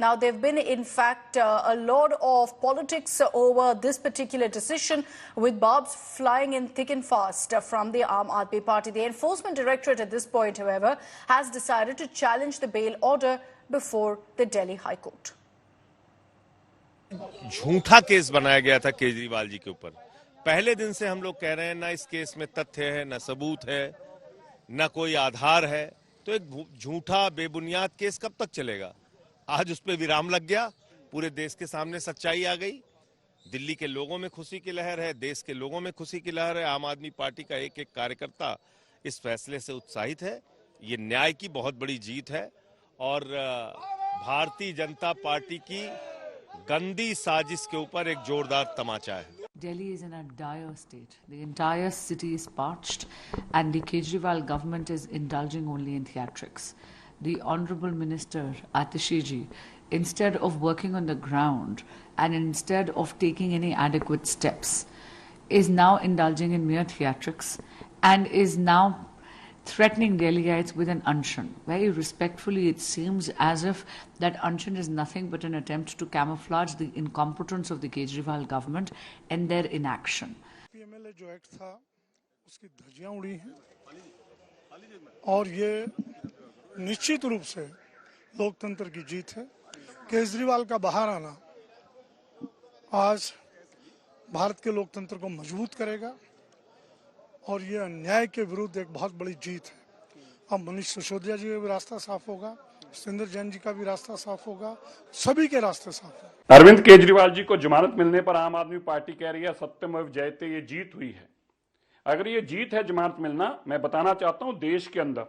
Now, there have been, in fact, a lot of politics over this particular decision, with barbs flying in thick and fast from the Aam Aadmi Party. The Enforcement Directorate at this point, however, has decided to challenge the bail order before the Delhi High Court. झूठा case बनाया गया था केजरीवाल जी के ऊपर। पहले दिन से हम लोग कह रहे हैं ना इस केस में तथ्य है, ना सबूत है, ना कोई आधार है, तो एक झूठा बेबुनियाद केस कब तक चलेगा। आज उस पर विराम लग गया, पूरे देश के सामने सच्चाई आ गई। दिल्ली के लोगों में खुशी की लहर है, देश के लोगों में खुशी की लहर है। आम आदमी पार्टी का एक एक कार्यकर्ता इस फैसले से उत्साहित है। ये न्याय की बहुत बड़ी जीत है और भारतीय जनता पार्टी की गंदी साजिश के ऊपर एक जोरदार तमाचा है। Delhi is in a dire state. The entire city is parched and the Kejriwal government is indulging only in theatrics. The Honorable Minister Atishi ji, instead of working on the ground and instead of taking any adequate steps, is now indulging in mere theatrics and is now threatening Delhiites with an unshan. Very respectfully, it seems as if that unshan is nothing but an attempt to camouflage the incompetence of the Kejriwal government and their inaction. PMLA जो act था उसकी धज्जियां उड़ी हैं और ये निश्चित रूप से लोकतंत्र की जीत है। केजरीवाल का बाहर आना आज भारत के लोकतंत्र को मजबूत करेगा और ये अन्याय के विरुद्ध एक बहुत बड़ी जीत है। अब मनीष सिसोदिया जी का भी रास्ता साफ होगा, सतेंद्र जैन जी का भी रास्ता साफ होगा, सभी के रास्ते साफ होंगे। अरविंद केजरीवाल जी को जमानत मिलने पर आम आदमी पार्टी कह रही है सत्यमेव जयते, ये जीत हुई है। अगर ये जीत है जमानत मिलना, मैं बताना चाहता हूं देश के अंदर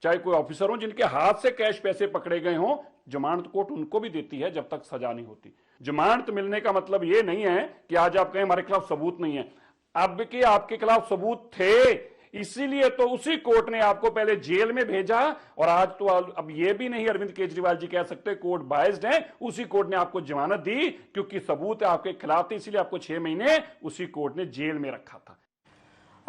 चाहे कोई ऑफिसर हो जिनके हाथ से कैश पैसे पकड़े गए हों, जमानत कोर्ट उनको भी देती है जब तक सजा नहीं होती। जमानत मिलने का मतलब ये नहीं है कि आज आप कहें हमारे खिलाफ सबूत नहीं है। अब के आपके खिलाफ सबूत थे, इसीलिए तो उसी कोर्ट ने आपको पहले जेल में भेजा और आज तो अब ये भी नहीं अरविंद केजरीवाल जी कह सकते कोर्ट बायस्ड है। उसी कोर्ट ने आपको जमानत दी क्योंकि सबूत आपके खिलाफ थे, इसीलिए आपको 6 महीने उसी कोर्ट ने जेल में रखा था।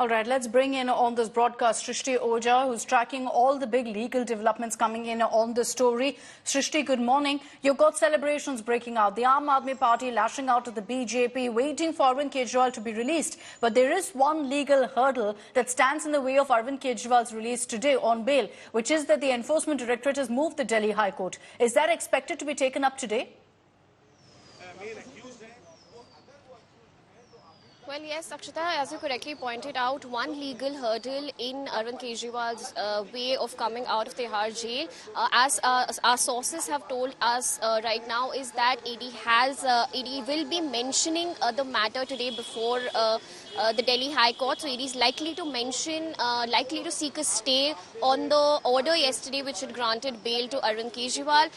All right, let's bring in on this broadcast Shrishti Oja, who's tracking all the big legal developments coming in on the story. Shrishti, good morning. You've got celebrations breaking out. The Aam Aadmi Party lashing out at the BJP, waiting for Arvind Kejriwal to be released. But there is one legal hurdle that stands in the way of Arvind Kejriwal's release today on bail, which is that the Enforcement Directorate has moved the Delhi High Court. Is that expected to be taken up today? Well, yes, Akshita, as you correctly pointed out, one legal hurdle in Arvind Kejriwal's way of coming out of Tihar jail, as our sources have told us right now, is that ED will be mentioning the matter today before the Delhi High Court. So ED is likely to mention, likely to seek a stay on the order yesterday which had granted bail to Arvind Kejriwal.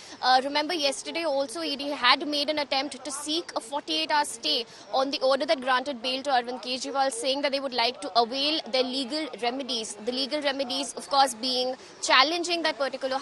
Remember, yesterday also ED had made an attempt to seek a 48-hour stay on the order that granted bail to Arvind Kejriwal, saying that they would like to avail their legal remedies. The legal remedies, of course, being challenging that particular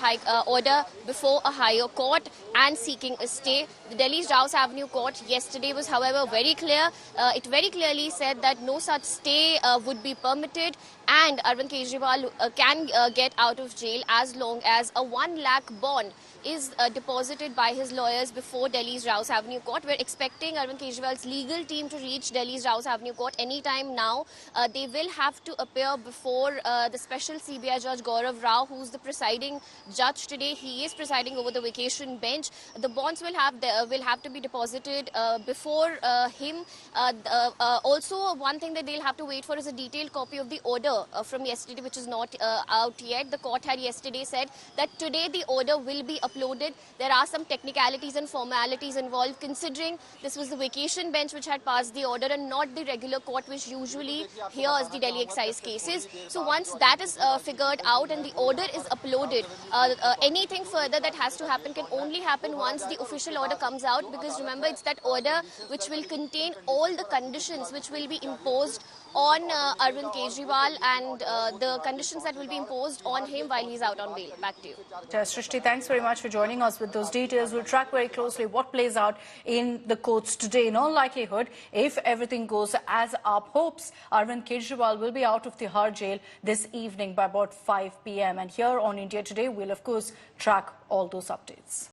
order before a higher court and seeking a stay. The Delhi's Rouse Avenue Court yesterday was, however, very clear. It very clearly said that no such stay would be permitted and Arvind Kejriwal can get out of jail as long as a 1 lakh bond is deposited by his lawyers before Delhi's Rouse Avenue Court. We're expecting Arvind Kejriwal's legal team to reach Delhi's Rouse Avenue Court anytime now. They will have to appear before the special CBI Judge Gaurav Rao, who's the presiding judge today. He is presiding over the vacation bench. The bonds will have to be deposited before him. Also, one thing that they'll have to wait for is a detailed copy of the order from yesterday, which is not out yet. The court had yesterday said that today the order will be uploaded. There are some technicalities and formalities involved, considering this was the vacation bench which had passed the order and not the regular court which usually hears the Delhi excise cases. So once that is figured out and the order is uploaded, anything further that has to happen can only happen once the official order comes out, because remember, it's that order which will contain all the conditions which will be imposed on Arvind Kejriwal and the conditions that will be imposed on him while he's out on bail. Back to you. Shrishti, thanks very much for joining us with those details. We'll track very closely what plays out in the courts today. In all likelihood, if everything goes as our hopes, Arvind Kejriwal will be out of Tihar jail this evening by about 5 p.m. And here on India Today, we'll of course track all those updates.